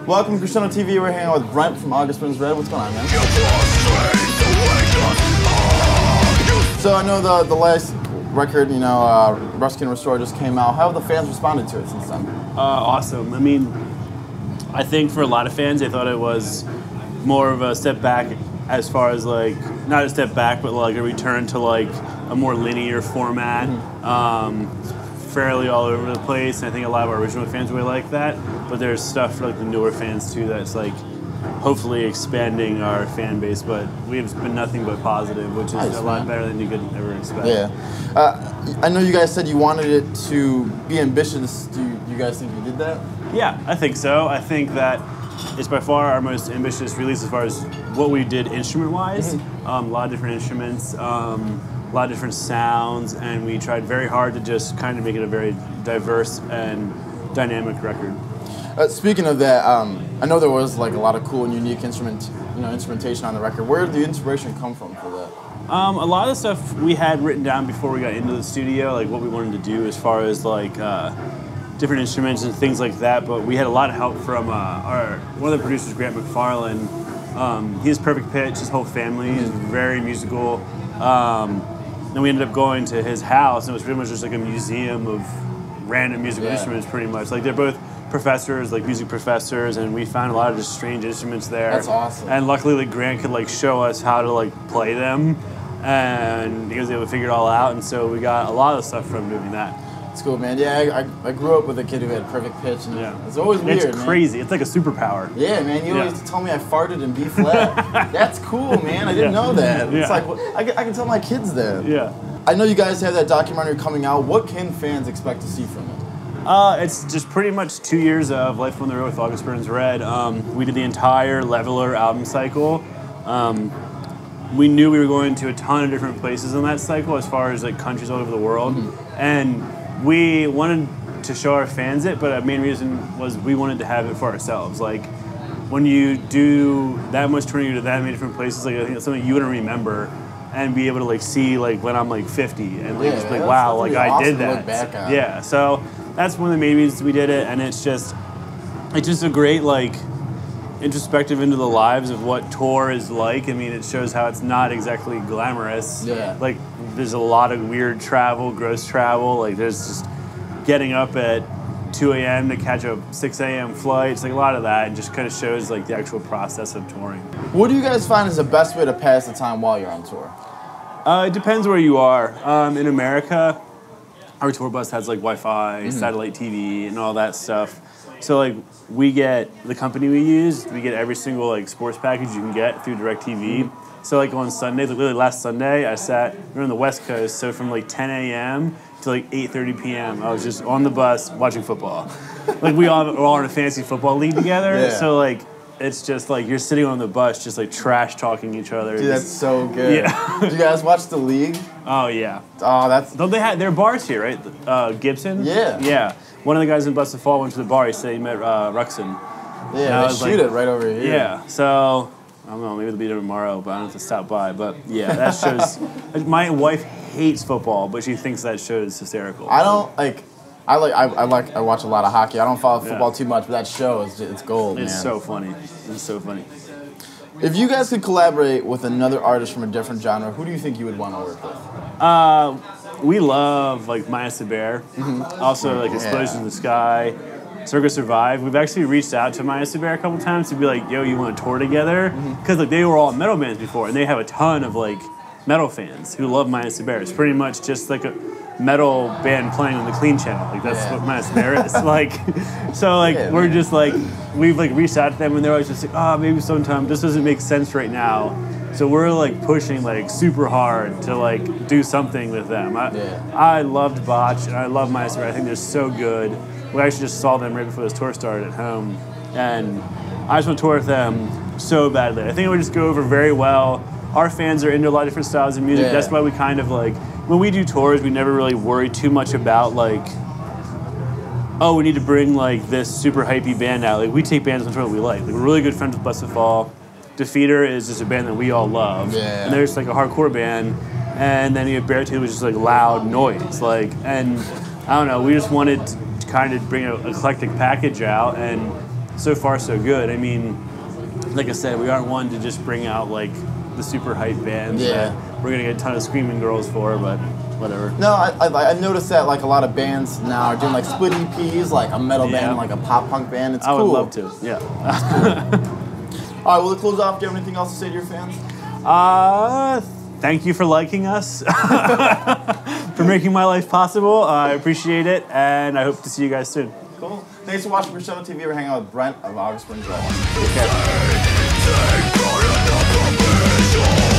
Welcome to Crescendo TV. We're hanging out with Brent from August Burns Red. What's going on, man? So I know the last record, you know, Rescue and Restore just came out. How have the fans responded to it since then? Awesome. I mean, I think for a lot of fans, they thought it was more of a step back as far as like, not a step back, but like a return to like a more linear format. Fairly all over the place, and I think a lot of our original fans really like that, but there's stuff for like the newer fans too that's like hopefully expanding our fan base, but we've been nothing but positive, which is a lot better than you could ever expect. Yeah. I know you guys said you wanted it to be ambitious. Do you guys think you did that? Yeah, I think so. I think that it's by far our most ambitious release as far as what we did instrument-wise. A lot of different instruments, a lot of different sounds, and we tried very hard to just kind of make it a very diverse and dynamic record. Speaking of that, I know there was like a lot of cool and unique instrumentation on the record. Where did the inspiration come from for that? A lot of the stuff we had written down before we got into the studio, like what we wanted to do as far as like different instruments and things like that. But we had a lot of help from one of the producers, Grant McFarlane. He has perfect pitch. His whole family is very musical. And we ended up going to his house, and it was pretty much just like a museum of random musical instruments, pretty much. Like they're both professors, like music professors, and we found a lot of just strange instruments there. That's awesome. And luckily, like Grant could like show us how to like play them, and he was able to figure it all out. And so we got a lot of stuff from doing that. It's cool, man. Yeah, I grew up with a kid who had perfect pitch, and it's always weird, It's crazy. It's like a superpower. Yeah, man. You always tell me I farted in B flat. That's cool, man. I didn't know that. It's like, I can tell my kids that. Yeah. I know you guys have that documentary coming out. What can fans expect to see from it? It's just pretty much 2 years of Life on the Road with August Burns Red. We did the entire Leveler album cycle. We knew we were going to a ton of different places in that cycle as far as like countries all over the world. And we wanted to show our fans it, but a main reason was we wanted to have it for ourselves. Like, when you do that much touring to that many different places, like I think it's something you wouldn't remember, and be able to like see like when I'm like 50 and like just like wow, like I did that. Look back on. Yeah, so that's one of the main reasons we did it, and it's just a great like introspective into the lives of what tour is like. I mean, it shows how it's not exactly glamorous. Yeah. Like, there's a lot of weird travel, gross travel. Like, there's just getting up at 2 a.m. to catch a 6 a.m. flight. It's like a lot of that, and just kind of shows like the actual process of touring. What do you guys find is the best way to pass the time while you're on tour? It depends where you are. In America, our tour bus has like Wi-Fi, satellite TV, and all that stuff. So like we get, the company we use, we get every single like sports package you can get through DirecTV. So like on Sunday, like literally last Sunday, we were on the West Coast, so from like 10 a.m. to like 8:30 p.m. I was just on the bus watching football. Like we're all in a fantasy football league together, so like it's just like you're sitting on the bus just like trash talking each other. Dude, that's so good. Yeah. Do you guys watch the league? Oh yeah. Oh, that's. Don't they have their bars here, right? Gibson. Yeah. Yeah. One of the guys in Busted Fall went to the bar. He said he met Ruxin. Yeah, they shoot it right over here. Yeah. So I don't know. Maybe they'll be there tomorrow, but I don't have to stop by. But yeah, that shows. My wife hates football, but she thinks that show is hysterical. I don't like. I watch a lot of hockey. I don't follow football too much, but that show it's gold, man. It's so funny. It's so funny. If you guys could collaborate with another artist from a different genre, who do you think you would want to work with? We love like Maya Saber. Also like Explosions in the Sky, Circus Survive. We've actually reached out to Maya Saber a couple times to be like, yo, you want to tour together? Because like they were all metal bands before, and they have a ton of like metal fans who love Maya Saber. It's pretty much just like a metal band playing on the Clean Channel. Like that's what Maya Saber is. Like, so like we're just like, we've like reached out to them, and they're always just like, oh, maybe sometime. This doesn't make sense right now. So we're like pushing like super hard to like do something with them. I loved Botch, and I love Maya Saber. I think they're so good. We actually just saw them right before this tour started at home, and I just want to tour with them so badly. I think it would just go over very well. Our fans are into a lot of different styles of music. That's why we kind of like, when we do tours, we never really worry too much about like, oh, we need to bring like this super hypey band out. Like we take bands on tour that we like. Like we're really good friends with Busted Fall. Defeater is just a band that we all love. And they're just like a hardcore band. And then you have Beartooth, which is like loud noise. Like, and I don't know, we just wanted to kind of bring an eclectic package out, and so far so good. I mean, like I said, we aren't one to just bring out like the super hype bands that we're gonna get a ton of screaming girls for, but whatever. No, I've noticed that like a lot of bands now are doing like split EPs, like a metal band, like a pop punk band. It's cool. I would love to. Yeah. All right, well, to close off, do you have anything else to say to your fans? Thank you for liking us, for making my life possible. I appreciate it, and I hope to see you guys soon. Cool. Thanks for watching Crescendo TV. We're hanging out with Brent of August Spring. Take care.